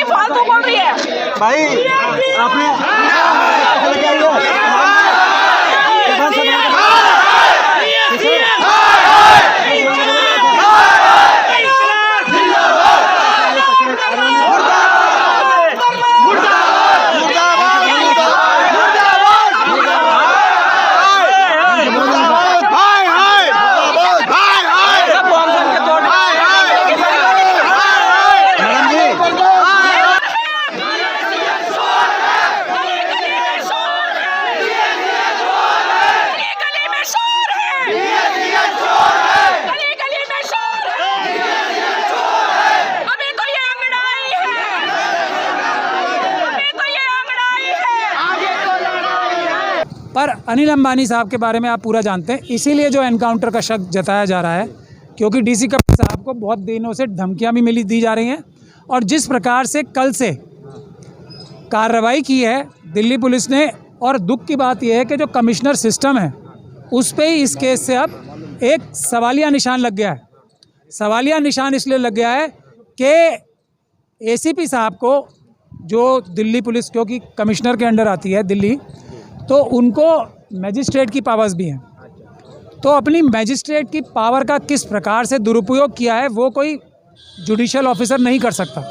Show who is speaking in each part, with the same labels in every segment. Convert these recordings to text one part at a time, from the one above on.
Speaker 1: फालतू बोल रही है
Speaker 2: भाई आपने
Speaker 3: पर अनिल अंबानी साहब के बारे में आप पूरा जानते हैं, इसीलिए जो एनकाउंटर का शक जताया जा रहा है, क्योंकि डीसी कपिल साहब को बहुत दिनों से धमकियां भी दी जा रही हैं। और जिस प्रकार से कल से कार्रवाई की है दिल्ली पुलिस ने, और दुख की बात यह है कि जो कमिश्नर सिस्टम है उस पर ही इस केस से अब एक सवालिया निशान लग गया है। सवालिया निशान इसलिए लग गया है कि एसीपी साहब को, जो दिल्ली पुलिस क्योंकि कमिश्नर के अंडर आती है दिल्ली, तो उनको मैजिस्ट्रेट की पावर्स भी हैं। तो अपनी मैजिस्ट्रेट की पावर का किस प्रकार से दुरुपयोग किया है वो कोई जुडिशियल ऑफिसर नहीं कर सकता।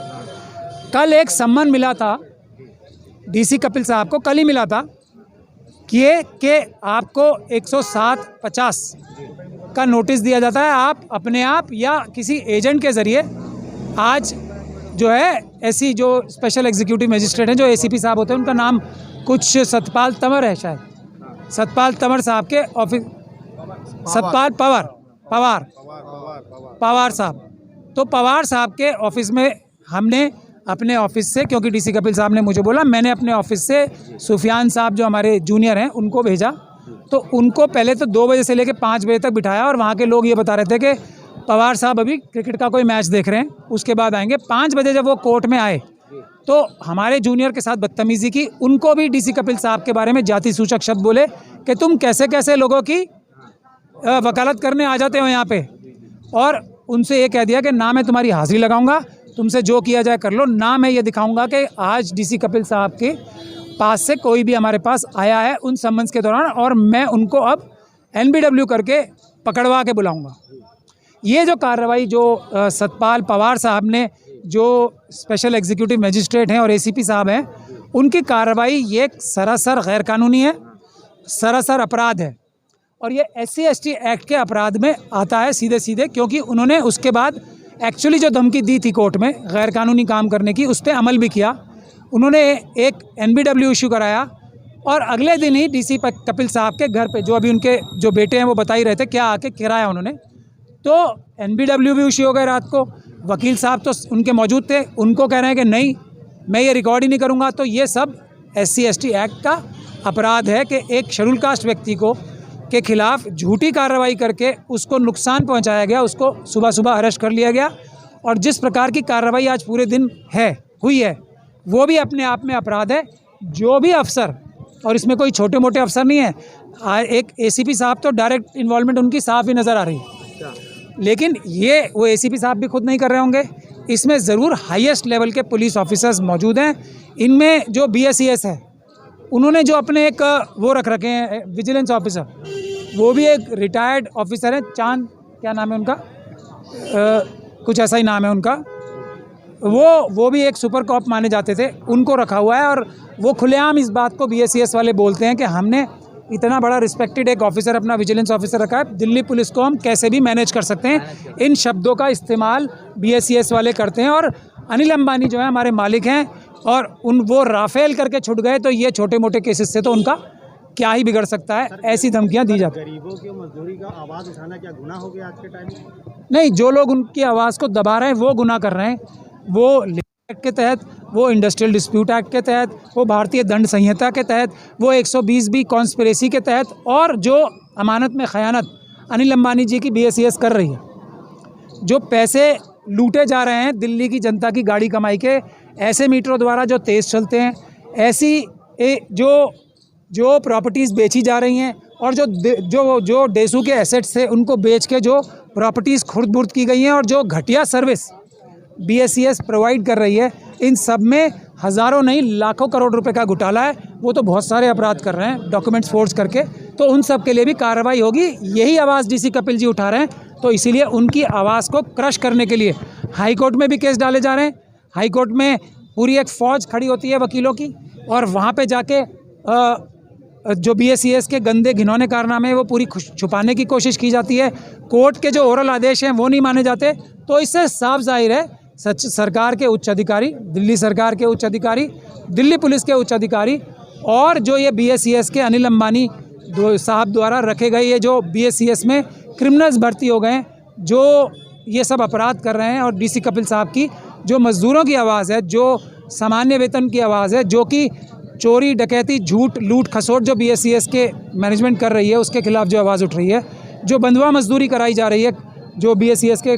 Speaker 3: कल एक सम्मन मिला था डीसी कपिल साहब को, कल ही मिला था कि आपको 107-50 का नोटिस दिया जाता है, आप अपने आप या किसी एजेंट के ज़रिए आज जो है ऐसी जो स्पेशल एग्जीक्यूटिव मजिस्ट्रेट हैं, जो एसीपी साहब होते हैं, उनका नाम कुछ सतपाल तंवर है शायद, सतपाल तंवर साहब के ऑफिस, सतपाल पवार साहब, तो पवार साहब के ऑफिस में हमने अपने ऑफिस से, क्योंकि डीसी कपिल साहब ने मुझे बोला, मैंने अपने ऑफिस से सुफियान साहब जो हमारे जूनियर हैं उनको भेजा। तो उनको पहले तो 2 बजे से लेकर 5 बजे तक बिठाया, और वहाँ के लोग ये बता रहे थे कि पवार साहब अभी क्रिकेट का कोई मैच देख रहे हैं, उसके बाद आएंगे। 5 बजे जब वो कोर्ट में आए तो हमारे जूनियर के साथ बदतमीज़ी की, उनको भी डीसी कपिल साहब के बारे में जाति सूचक शब्द बोले कि तुम कैसे कैसे लोगों की वकालत करने आ जाते हो यहाँ पे, और उनसे ये कह दिया कि ना मैं तुम्हारी हाजिरी लगाऊंगा, तुमसे जो किया जाए कर लो, ना मैं ये दिखाऊंगा कि आज डीसी कपिल साहब के पास से कोई भी हमारे पास आया है उन समन्स के दौरान, और मैं उनको अब NBW करके पकड़वा के बुलाऊंगा। ये जो कार्रवाई जो सतपाल पवार साहब ने, जो स्पेशल एग्जीक्यूटिव मजिस्ट्रेट हैं और एसीपी साहब हैं, उनकी कार्रवाई ये सरासर गैर कानूनी है, सरासर अपराध है, और ये SC/ST एक्ट के अपराध में आता है सीधे सीधे, क्योंकि उन्होंने उसके बाद एक्चुअली जो धमकी दी थी कोर्ट में गैर कानूनी काम करने की, उस पर अमल भी किया। उन्होंने एक NBW इशू कराया, और अगले दिन ही डीसी कपिल साहब के घर पे, जो अभी उनके जो बेटे हैं वो बता ही रहे थे, क्या आके गिराया उन्होंने, तो NBW भी इशू हो गए रात को। वकील साहब तो उनके मौजूद थे, उनको कह रहे हैं कि नहीं मैं ये रिकॉर्ड ही नहीं करूँगा। तो ये सब SC/ST एक्ट का अपराध है कि एक शेड्यूल कास्ट व्यक्ति को के खिलाफ झूठी कार्रवाई करके उसको नुकसान पहुंचाया गया, उसको सुबह सुबह अरेस्ट कर लिया गया। और जिस प्रकार की कार्रवाई आज पूरे दिन हुई है वो भी अपने आप में अपराध है। जो भी अफसर, और इसमें कोई छोटे मोटे अफसर नहीं है, एक ACP साहब तो डायरेक्ट इन्वॉल्वमेंट उनकी साफ ही नज़र आ रही है, लेकिन ये वो ACP साहब भी खुद नहीं कर रहे होंगे, इसमें ज़रूर हाईएस्ट लेवल के पुलिस ऑफिसर्स मौजूद हैं। इनमें जो BSES है, उन्होंने जो अपने एक वो रख रखे हैं विजिलेंस ऑफिसर, वो भी एक रिटायर्ड ऑफिसर है, चांद क्या नाम है उनका, कुछ ऐसा ही नाम है उनका, वो भी एक सुपर कॉप माने जाते थे, उनको रखा हुआ है। और वो खुलेआम इस बात को BSES वाले बोलते हैं कि हमने इतना बड़ा रिस्पेक्टेड एक ऑफिसर अपना विजिलेंस ऑफिसर रखा है, दिल्ली पुलिस को हम कैसे भी मैनेज कर सकते हैं। इन शब्दों का इस्तेमाल BSES वाले करते हैं। और अनिल अंबानी जो है हमारे मालिक हैं, और वो राफेल करके छुट गए, तो ये छोटे मोटे केसेस से तो उनका क्या ही बिगड़ सकता है, ऐसी धमकियां दी जाती हैं।
Speaker 2: गरीबों की मजदूरी का आवाज़ उठाना क्या गुनाह हो गया आज के टाइम में?
Speaker 3: नहीं, जो लोग उनकी आवाज़ को दबा रहे हैं वो गुनाह कर रहे हैं। वो लेबर एक्ट के तहत, वो इंडस्ट्रियल डिस्प्यूट एक्ट के तहत, वो भारतीय दंड संहिता के तहत, वो 120B कॉन्स्पिरेसी के तहत, और जो अमानत में खयानत अनिल अंबानी जी की BSES कर रही है, जो पैसे लूटे जा रहे हैं दिल्ली की जनता की गाड़ी कमाई के, ऐसे मीटरों द्वारा जो तेज़ चलते हैं, ऐसी जो प्रॉपर्टीज़ बेची जा रही हैं, और जो डेसू के एसेट्स थे उनको बेच के जो प्रॉपर्टीज़ खुर्द-बुर्द की गई हैं और जो घटिया सर्विस BSES प्रोवाइड कर रही है, इन सब में हज़ारों नहीं लाखों करोड़ रुपए का घोटाला है। वो तो बहुत सारे अपराध कर रहे हैं डॉक्यूमेंट्स फोर्ज करके, तो उन सब के लिए भी कार्रवाई होगी। यही आवाज़ DC कपिल जी उठा रहे हैं, तो इसीलिए उनकी आवाज़ को क्रश करने के लिए हाई कोर्ट में भी केस डाले जा रहे हैं। हाई कोर्ट में पूरी एक फ़ौज खड़ी होती है वकीलों की, और वहाँ पे जाके जो BSES के गंदे घिनौने कारनामे हैं वो पूरी छुपाने की कोशिश की जाती है। कोर्ट के जो ओरल आदेश हैं वो नहीं माने जाते। तो इससे साफ जाहिर है सरकार के उच्च अधिकारी, दिल्ली सरकार के उच्च अधिकारी, दिल्ली पुलिस के उच्च अधिकारी, और जो ये BSES के अनिल अंबानी साहब द्वारा रखे गए ये जो BSES में क्रिमिनल्स भर्ती हो गए हैं, जो ये सब अपराध कर रहे हैं, और DC कपिल साहब की जो मज़दूरों की आवाज़ है, जो सामान्य वेतन की आवाज़ है, जो कि चोरी डकैती झूठ लूट खसोट जो BSES के मैनेजमेंट कर रही है उसके खिलाफ जो आवाज़ उठ रही है, जो बंधुआ मजदूरी कराई जा रही है, जो BSES के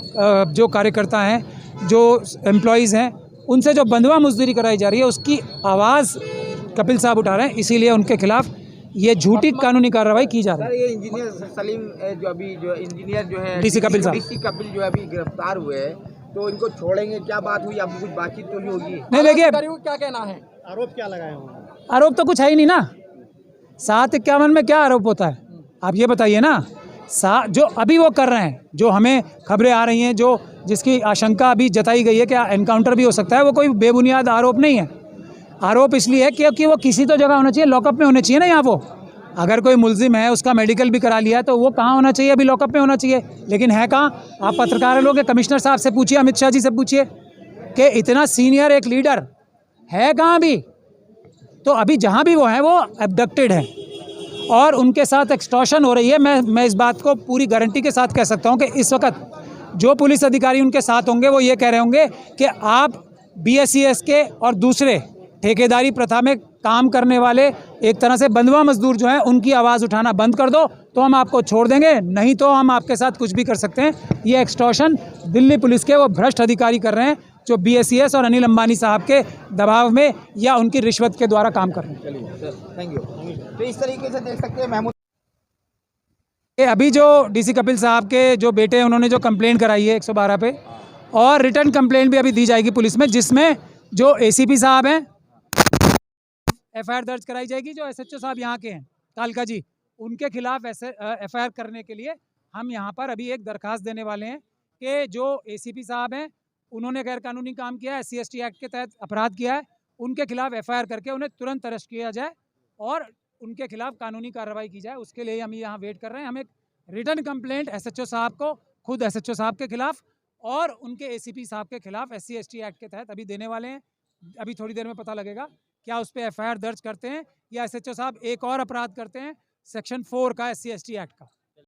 Speaker 3: जो कार्यकर्ता हैं, जो एम्प्लॉयज़ हैं, उनसे जो बंधुआ मजदूरी कराई जा रही है उसकी आवाज़ कपिल साहब उठा रहे हैं। इसीलिए उनके खिलाफ ये झूठी कानूनी कार्रवाई की जा रही है।
Speaker 4: ये इंजीनियर सलीम जो इंजीनियर जो है
Speaker 3: DC कपिल साहब
Speaker 4: जो है अभी गिरफ्तार हुए हैं, तो इनको छोड़ेंगे, क्या बात हुई? आपकी कुछ बातचीत तो नहीं होगी?
Speaker 3: नहीं, देखिए
Speaker 4: क्या कहना है?
Speaker 2: आरोप क्या लगाए होंगे?
Speaker 3: आरोप तो कुछ है ही नहीं ना। 751 में क्या आरोप होता है, आप ये बताइए ना। जो अभी वो कर रहे हैं, जो हमें खबरें आ रही हैं, जो जिसकी आशंका अभी जताई गई है कि एनकाउंटर भी हो सकता है, वो कोई बेबुनियाद आरोप नहीं है। आरोप इसलिए है क्योंकि वो किसी तो जगह होना चाहिए, लॉकअप में होना चाहिए ना। यहाँ वो अगर कोई मुलजिम है, उसका मेडिकल भी करा लिया, तो वो कहाँ होना चाहिए? अभी लॉकअप में होना चाहिए। लेकिन है कहाँ? आप पत्रकार लोग कमिश्नर साहब से पूछिए, अमित शाह जी से पूछिए कि इतना सीनियर एक लीडर है कहाँ अभी? तो अभी जहाँ भी वो हैं वो एब्डक्टेड हैं और उनके साथ एक्सटॉर्शन हो रही है। मैं इस बात को पूरी गारंटी के साथ कह सकता हूँ कि इस वक्त जो पुलिस अधिकारी उनके साथ होंगे वो ये कह रहे होंगे कि आप BSES के और दूसरे ठेकेदारी प्रथा में काम करने वाले एक तरह से बंधुआ मजदूर जो हैं उनकी आवाज़ उठाना बंद कर दो, तो हम आपको छोड़ देंगे, नहीं तो हम आपके साथ कुछ भी कर सकते हैं। ये एक्सटॉर्शन दिल्ली पुलिस के वो भ्रष्ट अधिकारी कर रहे हैं जो BSES और अनिल अंबानी साहब के दबाव में या उनकी रिश्वत के द्वारा काम कर रहे हैं।
Speaker 4: चलिए सर, थैंक यू। तो इस तरीके से देख सकते हैं महमूद,
Speaker 3: अभी जो DC कपिल साहब के जो बेटे हैं उन्होंने जो कंप्लेंट कराई है 112 पे, और रिटर्न कंप्लेंट भी अभी दी जाएगी पुलिस में, जिसमें जो ACP साहब हैं FIR दर्ज कराई जाएगी, जो SHO साहब यहाँ के हैं कालका जी, उनके खिलाफ FIR करने के लिए हम यहाँ पर अभी एक दरखास्त देने वाले हैं कि जो ACP साहब हैं उन्होंने गैरकानूनी काम किया है, SC/ST एक्ट के तहत अपराध किया है, उनके खिलाफ FIR करके उन्हें तुरंत अरेस्ट किया जाए और उनके खिलाफ कानूनी कार्रवाई की जाए। उसके लिए हम यहाँ वेट कर रहे हैं। हम एक रिटर्न कंप्लेंट SHO साहब को, खुद SHO साहब के खिलाफ और उनके ACP साहब के खिलाफ SC/ST एक्ट के तहत अभी देने वाले हैं। अभी थोड़ी देर में पता लगेगा क्या उस पर FIR दर्ज करते हैं या SHO साहब एक और अपराध करते हैं सेक्शन 4 का SC/ST एक्ट का।